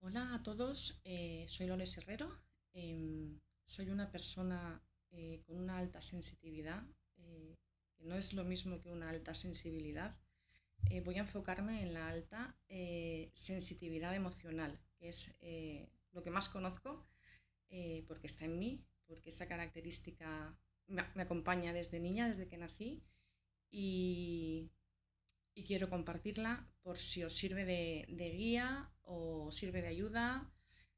Hola a todos, soy Loles Herrero. Soy una persona con una alta sensitividad, que no es lo mismo que una alta sensibilidad. Voy a enfocarme en la alta sensitividad emocional, que es lo que más conozco, porque está en mí, porque esa característica me acompaña desde niña, desde que nací, y, y quiero compartirla por si os sirve de guía o sirve de ayuda,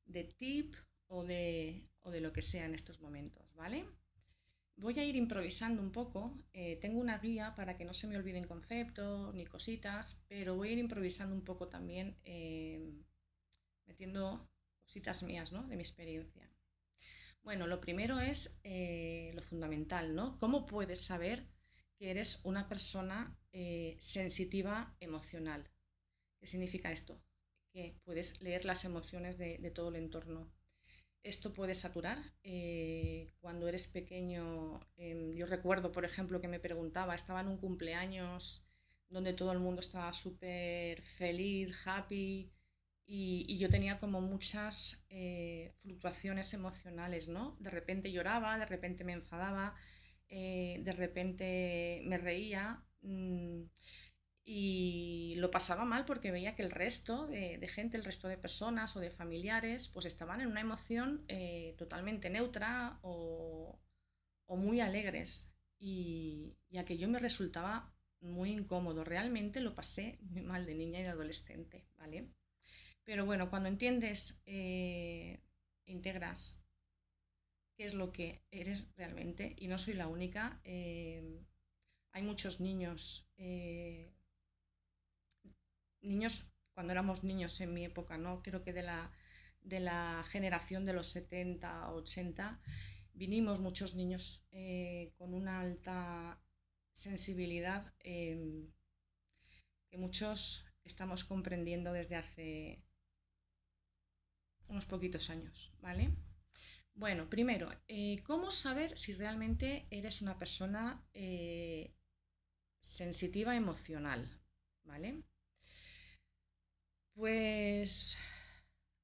de tip o de lo que sea en estos momentos, ¿vale? Voy a ir improvisando un poco, tengo una guía para que no se me olviden conceptos ni cositas, pero voy a ir improvisando un poco también, metiendo cositas mías, ¿no? De mi experiencia. Bueno, lo primero es lo fundamental, ¿no? ¿Cómo puedes saber que eres una persona sensitiva emocional? ¿Qué significa esto? Que puedes leer las emociones de todo el entorno. Esto puede saturar. Cuando eres pequeño, yo recuerdo, por ejemplo, que me preguntaba, estaba en un cumpleaños donde todo el mundo estaba súper feliz, happy, y yo tenía como muchas fluctuaciones emocionales, ¿no? De repente lloraba, de repente me enfadaba, de repente me reía. Y lo pasaba mal porque veía que el resto de gente, el resto de personas o de familiares, pues estaban en una emoción totalmente neutra o muy alegres. Y aquello me resultaba muy incómodo. Realmente lo pasé muy mal de niña y de adolescente, ¿vale? Pero bueno, cuando entiendes, integras qué es lo que eres realmente, y no soy la única, hay muchos niños niños, cuando éramos niños en mi época, ¿no? Creo que de la generación de los 70 80, vinimos muchos niños con una alta sensibilidad que muchos estamos comprendiendo desde hace unos poquitos años, ¿vale? Bueno, primero, ¿cómo saber si realmente eres una persona sensitiva emocional? ¿Vale? Pues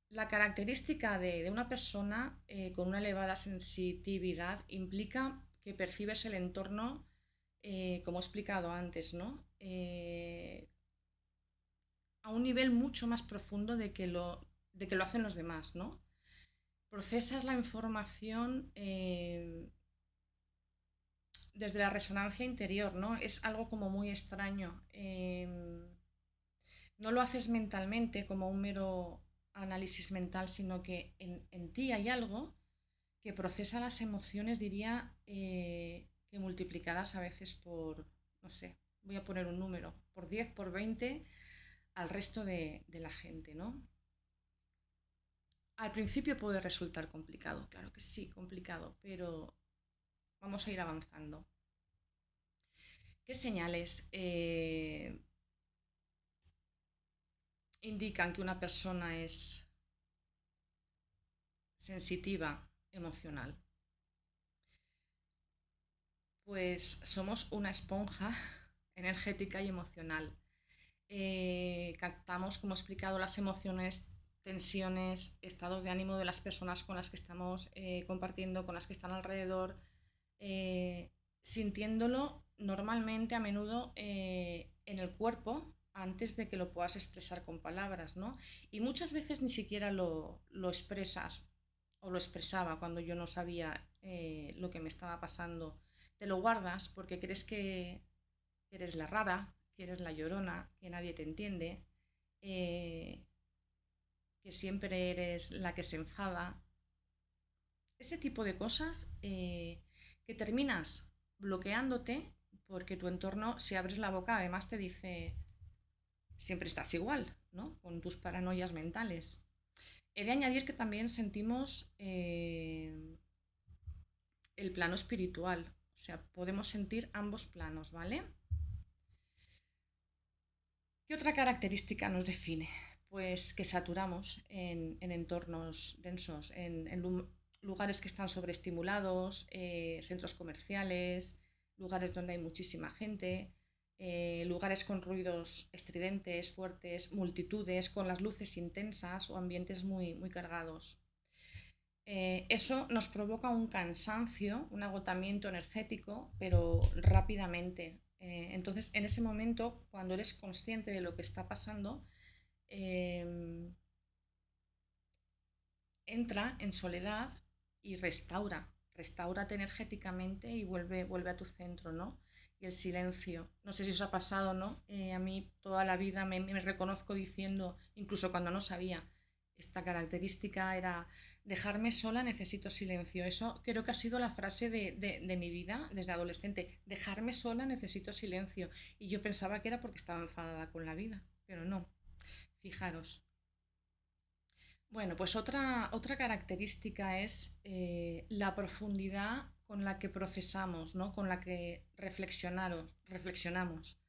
la característica de una persona con una elevada sensitividad implica que percibes el entorno, como he explicado antes, ¿no? A un nivel mucho más profundo de que lo hacen los demás, ¿no? Procesas la información desde la resonancia interior, ¿no? Es algo como muy extraño. No lo haces mentalmente como un mero análisis mental, sino que en ti hay algo que procesa las emociones, diría, que multiplicadas a veces por, no sé, voy a poner un número, por 10 por 20 al resto de la gente, ¿no? Al principio puede resultar complicado, claro que sí, complicado, pero vamos a ir avanzando. ¿Qué señales indican que una persona es sensitiva emocional? Pues somos una esponja energética y emocional. Captamos, como he explicado, las emociones, tensiones, estados de ánimo de las personas con las que estamos compartiendo, con las que están alrededor, sintiéndolo normalmente a menudo en el cuerpo antes de que lo puedas expresar con palabras, ¿no? Y muchas veces ni siquiera lo expresas o lo expresaba cuando yo no sabía lo que me estaba pasando. Te lo guardas porque crees que eres la rara, que eres la llorona, que nadie te entiende, eh, que siempre eres la que se enfada. Ese tipo de cosas que terminas bloqueándote porque tu entorno, si abres la boca, además te dice, siempre estás igual, ¿no? Con tus paranoias mentales. He de añadir que también sentimos el plano espiritual, o sea, podemos sentir ambos planos, ¿vale? ¿Qué otra característica nos define? Pues que saturamos en entornos densos, en lugares que están sobreestimulados, centros comerciales, lugares donde hay muchísima gente. lugares con ruidos estridentes, fuertes, multitudes, con las luces intensas o ambientes muy cargados. Eso nos provoca un cansancio, un agotamiento energético, pero rápidamente. Entonces, en ese momento, cuando eres consciente de lo que está pasando, eh, entra en soledad y restaurate energéticamente y vuelve a tu centro, ¿no? Y el silencio, no sé si os ha pasado, ¿no? A mí toda la vida me reconozco diciendo, incluso cuando no sabía, esta característica era dejarme sola, necesito silencio. Eso creo que ha sido la frase de mi vida desde adolescente, dejarme sola, necesito silencio. Y yo pensaba que era porque estaba enfadada con la vida, pero no, fijaros. Bueno, pues otra característica es la profundidad con la que procesamos, ¿no? Con la que reflexionamos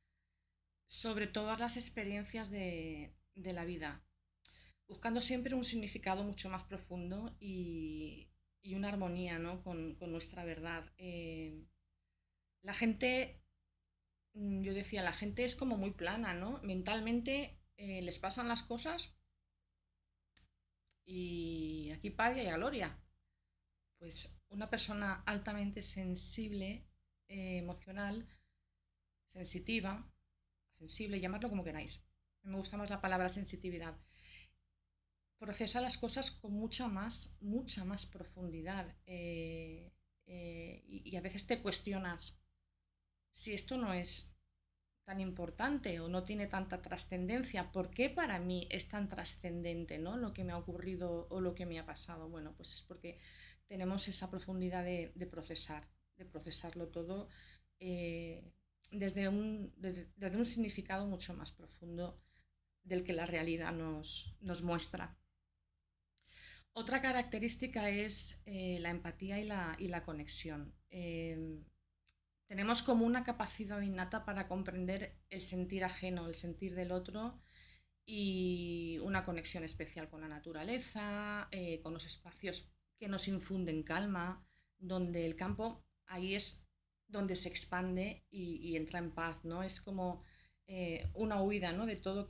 sobre todas las experiencias de la vida, buscando siempre un significado mucho más profundo y una armonía, ¿no? Con nuestra verdad. La gente, yo decía, la gente es como muy plana, ¿no? Mentalmente les pasan las cosas y aquí paz y allá gloria. Pues una persona altamente sensible, emocional, sensitiva, sensible, llamadlo como queráis. Me gusta más la palabra sensitividad. Procesa las cosas con mucha más profundidad. Y a veces te cuestionas si esto no es tan importante o no tiene tanta trascendencia, ¿por qué para mí es tan trascendente, ¿no? Lo que me ha ocurrido o lo que me ha pasado? Bueno, pues es porque tenemos esa profundidad de procesarlo todo eh, desde un significado mucho más profundo del que la realidad nos muestra. Otra característica es la empatía y la conexión. Tenemos como una capacidad innata para comprender el sentir ajeno, el sentir del otro y una conexión especial con la naturaleza, con los espacios que nos infunden calma, donde el campo ahí es donde se expande y entra en paz, ¿no? Es como una huida, ¿no? De todo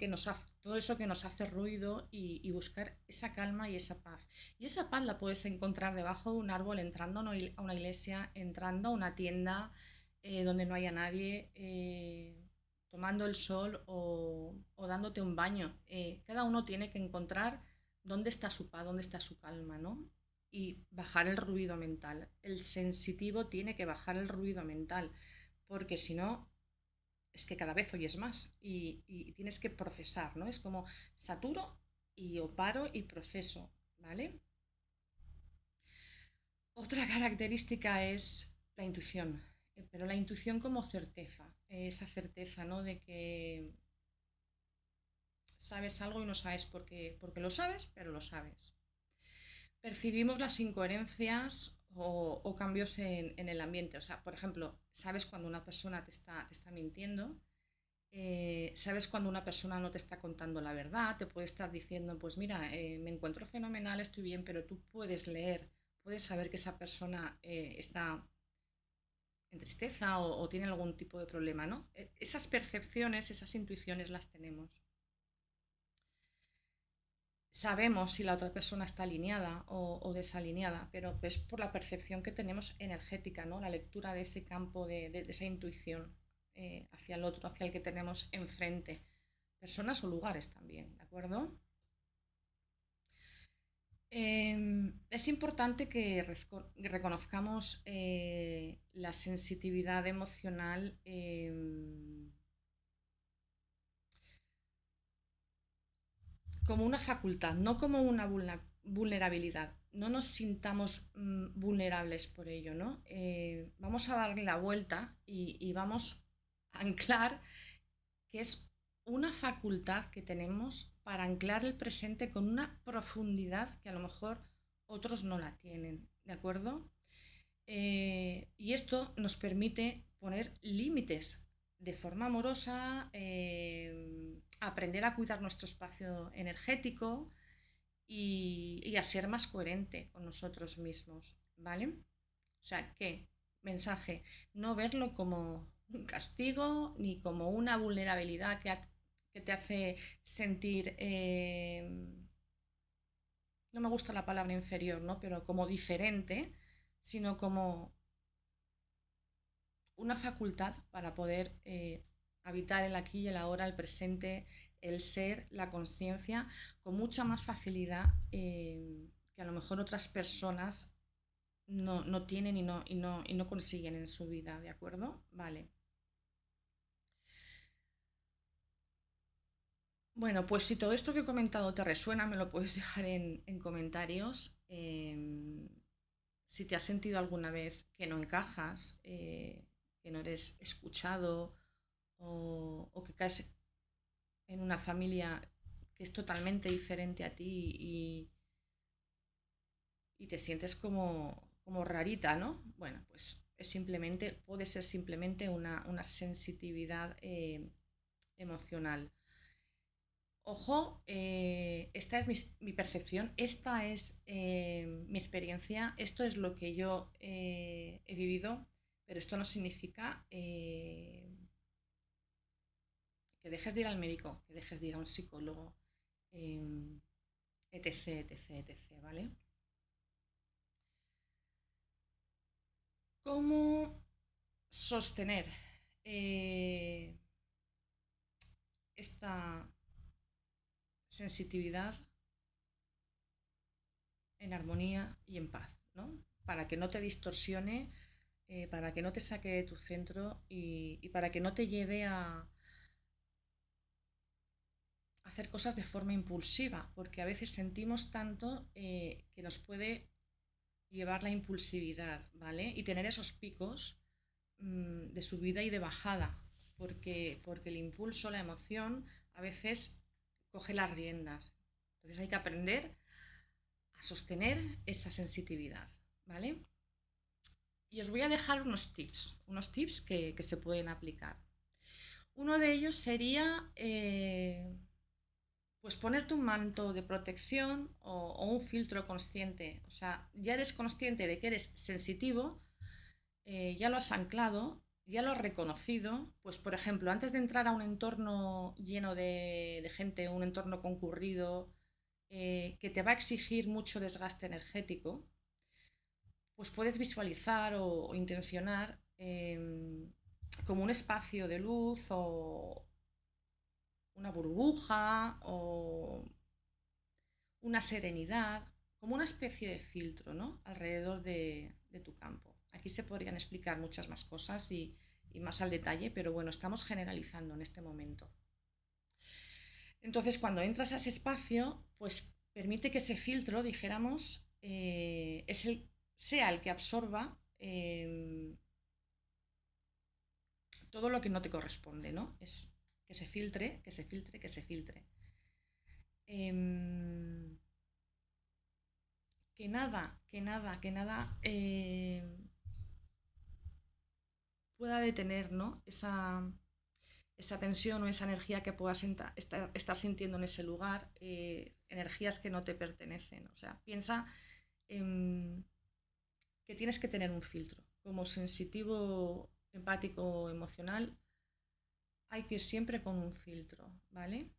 eso que nos hace ruido y buscar esa calma y esa paz. Y esa paz la puedes encontrar debajo de un árbol, entrando a una iglesia, entrando a una tienda donde no haya nadie, tomando el sol o dándote un baño. Cada uno tiene que encontrar dónde está su paz, dónde está su calma, ¿no? Y bajar el ruido mental. El sensitivo tiene que bajar el ruido mental, porque si no, es que cada vez oyes más y tienes que procesar, ¿no? Es como saturo y o paro y proceso, ¿vale? Otra característica es la intuición, pero la intuición como certeza, esa certeza, ¿no? De que sabes algo y no sabes por qué lo sabes, pero lo sabes. Percibimos las incoherencias o cambios en el ambiente. O sea, por ejemplo, sabes cuando una persona te está mintiendo, sabes cuando una persona no te está contando la verdad, te puede estar diciendo, pues mira, me encuentro fenomenal, estoy bien, pero tú puedes leer, puedes saber que esa persona está en tristeza o tiene algún tipo de problema, ¿no? Esas percepciones, esas intuiciones las tenemos. Sabemos si la otra persona está alineada o desalineada, pero es por la percepción que tenemos energética, ¿no? La lectura de ese campo, de esa intuición hacia el otro, hacia el que tenemos enfrente. Personas o lugares también, ¿de acuerdo? Es importante que reconozcamos la sensitividad emocional como una facultad, no como una vulnerabilidad. No nos sintamos vulnerables por ello, ¿no? Vamos a darle la vuelta y vamos a anclar que es una facultad que tenemos para anclar el presente con una profundidad que a lo mejor otros no la tienen, ¿de acuerdo? Y esto nos permite poner límites de forma amorosa, aprender a cuidar nuestro espacio energético y a ser más coherente con nosotros mismos, ¿vale? O sea, ¿qué? Mensaje, no verlo un castigo ni como una vulnerabilidad que te hace sentir, no me gusta la palabra inferior, ¿no? Pero como diferente, sino como una facultad para poder habitar el aquí y el ahora, el presente, el ser, la conciencia, con mucha más facilidad que a lo mejor otras personas no tienen y no consiguen en su vida, ¿de acuerdo? Vale. Bueno, pues si todo esto que he comentado te resuena, me lo puedes dejar en comentarios. Si te has sentido alguna vez que no encajas, que no eres escuchado o que caes en una familia que es totalmente diferente a ti y te sientes como rarita, ¿no? Bueno, pues es simplemente, puede ser simplemente una sensitividad emocional. Ojo, esta es mi percepción, esta es mi experiencia, esto es lo que yo he vivido, pero esto no significa que dejes de ir al médico, que dejes de ir a un psicólogo, etc, etc, etc, ¿vale? ¿Cómo sostener eh, esta sensitividad en armonía y en paz, ¿no? Para que no te distorsione, para que no te saque de tu centro y para que no te lleve a hacer cosas de forma impulsiva, porque a veces sentimos tanto que nos puede llevar la impulsividad, ¿vale? Y tener esos picos de subida y de bajada, porque el impulso, la emoción, a veces coge las riendas. Entonces hay que aprender a sostener esa sensitividad, ¿vale? Y os voy a dejar unos tips que se pueden aplicar. Uno de ellos sería pues ponerte un manto de protección o un filtro consciente. O sea, ya eres consciente de que eres sensitivo, ya lo has anclado, ya lo has reconocido. Pues, por ejemplo, antes de entrar a un entorno lleno de gente, un entorno concurrido, que te va a exigir mucho desgaste energético, pues puedes visualizar o intencionar como un espacio de luz o una burbuja o una serenidad, como una especie de filtro, ¿no? Alrededor de tu campo. Aquí se podrían explicar muchas más cosas y más al detalle, pero bueno, estamos generalizando en este momento. Entonces, cuando entras a ese espacio, pues permite que ese filtro, dijéramos, sea el que absorba todo lo que no te corresponde, ¿no? Es que se filtre, que se filtre, que se filtre. Que nada, que nada, que nada pueda detener, ¿no? Esa tensión o esa energía que puedas estar sintiendo en ese lugar, energías que no te pertenecen. O sea, piensa que tienes que tener un filtro. Como sensitivo, empático, emocional, hay que ir siempre con un filtro, ¿vale?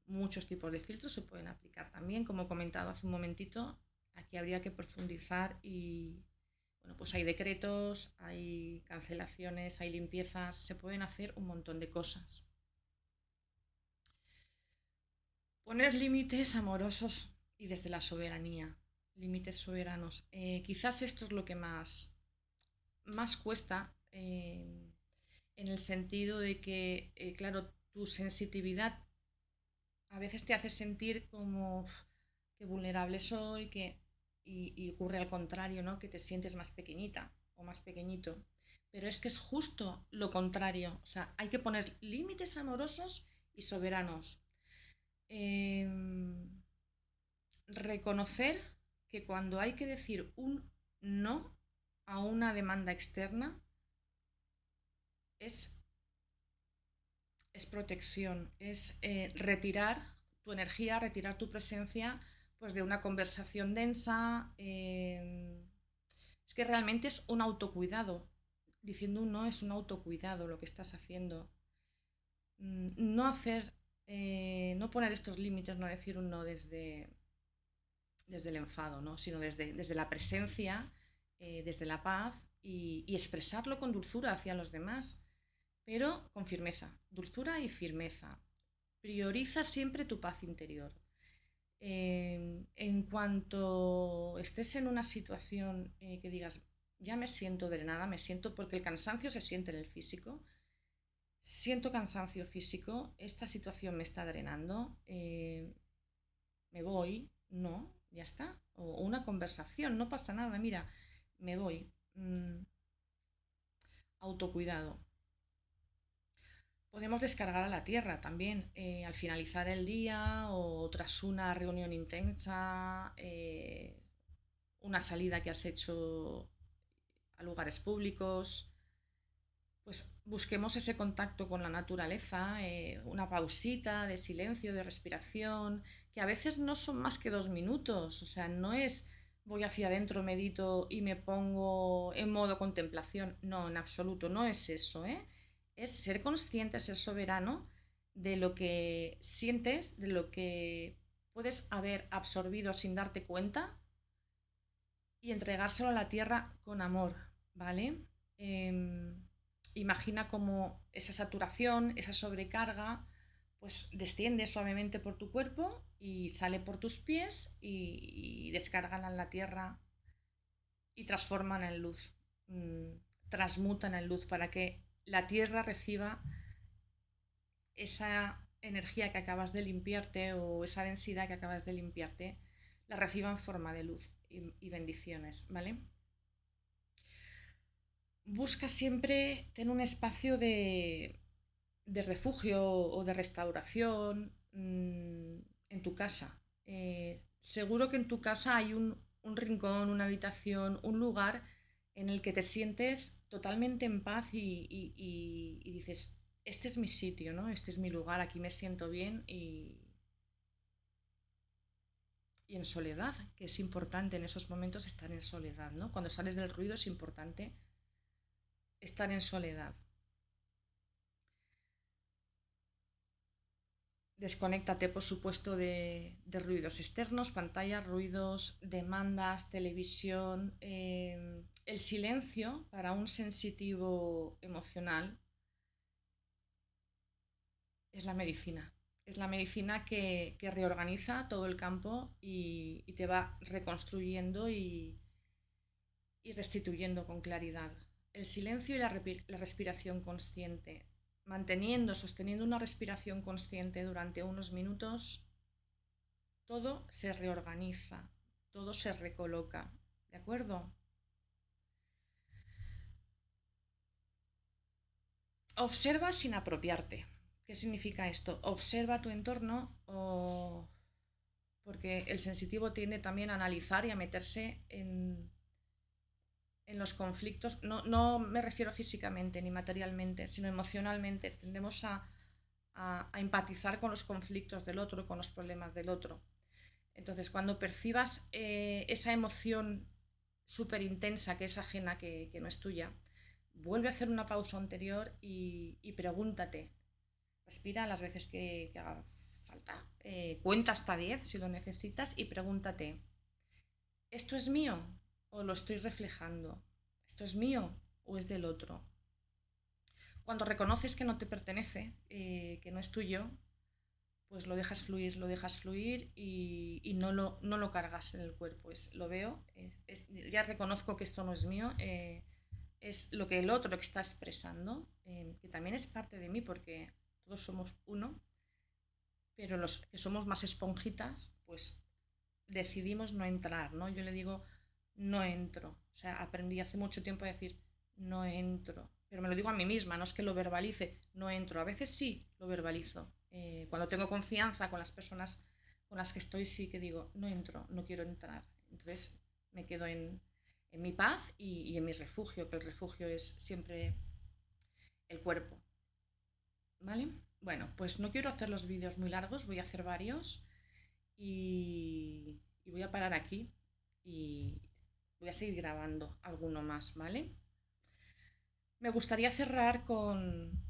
Muchos tipos de filtros se pueden aplicar también, como he comentado hace un momentito. Aquí habría que profundizar y, bueno, pues hay decretos, hay cancelaciones, hay limpiezas, se pueden hacer un montón de cosas. Poner límites amorosos y desde la soberanía, límites soberanos. Quizás esto es lo que más cuesta en el sentido de que, claro, tu sensitividad a veces te hace sentir como que vulnerable soy, y ocurre al contrario, ¿no? Que te sientes más pequeñita o más pequeñito. Pero es que es justo lo contrario. O sea, hay que poner límites amorosos y soberanos. Eh, reconocer que cuando hay que decir un no a una demanda externa es, es protección, es retirar tu energía, retirar tu presencia pues de una conversación densa. Es que realmente es un autocuidado. diciendo un no es un autocuidado lo que estás haciendo. No hacer, no poner estos límites, no decir un no desde el enfado, ¿no? Sino desde la presencia, desde la paz y expresarlo con dulzura hacia los demás, pero con firmeza, dulzura y firmeza. Prioriza siempre tu paz interior. En cuanto estés en una situación que digas, ya me siento drenada, me siento, porque el cansancio se siente en el físico, siento cansancio físico, esta situación me está drenando, me voy, no, ya está. O una conversación, no pasa nada, mira, me voy. Autocuidado. Podemos descargar a la tierra también al finalizar el día o tras una reunión intensa, una salida que has hecho a lugares públicos. Pues busquemos ese contacto con la naturaleza, una pausita de silencio, de respiración, que a veces no son más que 2 minutos, o sea, no es voy hacia adentro, medito y me pongo en modo contemplación, no, en absoluto, no es eso, ¿eh? Es ser consciente, ser soberano de lo que sientes, de lo que puedes haber absorbido sin darte cuenta y entregárselo a la tierra con amor, ¿vale? Eh, Imagina cómo esa saturación, esa sobrecarga, pues desciende suavemente por tu cuerpo y sale por tus pies y descargan en la tierra y transforman en luz, transmutan en luz para que la tierra reciba esa energía que acabas de limpiarte o esa densidad que acabas de limpiarte, la reciba en forma de luz y bendiciones, ¿vale? Busca siempre tener un espacio de refugio o de restauración en tu casa. Seguro que en tu casa hay un rincón, una habitación, un lugar en el que te sientes totalmente en paz y dices, este es mi sitio, ¿no? Este es mi lugar, aquí me siento bien y en soledad, que es importante en esos momentos estar en soledad, ¿no? Cuando sales del ruido es importante estar en soledad. Desconéctate, por supuesto, de ruidos externos, pantallas, ruidos, demandas, televisión. El silencio para un sensitivo emocional es la medicina. Es la medicina que reorganiza todo el campo y te va reconstruyendo y restituyendo con claridad. El silencio y la respiración consciente. Manteniendo, sosteniendo una respiración consciente durante unos minutos, todo se reorganiza, todo se recoloca, ¿de acuerdo? Observa sin apropiarte. ¿Qué significa esto? Observa tu entorno porque el sensitivo tiende también a analizar y a meterse en los conflictos. No me refiero físicamente ni materialmente, sino emocionalmente. Tendemos a empatizar con los conflictos del otro, con los problemas del otro. Entonces, cuando percibas esa emoción súper intensa que es ajena, que no es tuya, vuelve a hacer una pausa anterior y pregúntate, respira las veces que haga falta, cuenta hasta 10 si lo necesitas y pregúntate, ¿esto es mío o lo estoy reflejando? ¿Esto es mío o es del otro? Cuando reconoces que no te pertenece, que no es tuyo, pues lo dejas fluir y no lo cargas en el cuerpo. Lo veo, ya reconozco que esto no es mío, es lo que el otro está expresando, que también es parte de mí porque todos somos uno, pero los que somos más esponjitas, pues decidimos no entrar, ¿no? Yo le digo, no entro. O sea, aprendí hace mucho tiempo a decir, no entro. Pero me lo digo a mí misma, no es que lo verbalice, no entro. A veces sí lo verbalizo. Cuando tengo confianza con las personas con las que estoy, sí que digo, no entro, no quiero entrar. Entonces me quedo en mi paz y en mi refugio, que el refugio es siempre el cuerpo. ¿Vale? Bueno, pues no quiero hacer los vídeos muy largos, voy a hacer varios y voy a parar aquí y voy a seguir grabando alguno más, ¿vale? Me gustaría cerrar con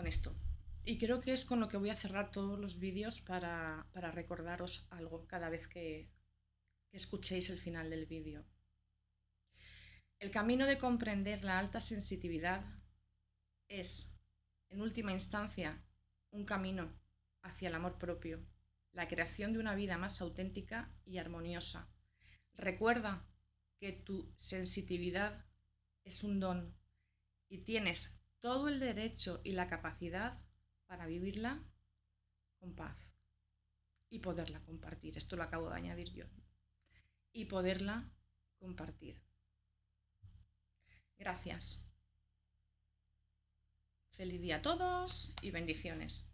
esto. Y creo que es con lo que voy a cerrar todos los vídeos para recordaros algo cada vez que escuchéis el final del vídeo. El camino de comprender la alta sensitividad es, en última instancia, un camino hacia el amor propio, la creación de una vida más auténtica y armoniosa. Recuerda que tu sensitividad es un don y tienes todo el derecho y la capacidad para vivirla con paz y poderla compartir. Esto lo acabo de añadir yo. Y poderla compartir. Gracias. Feliz día a todos y bendiciones.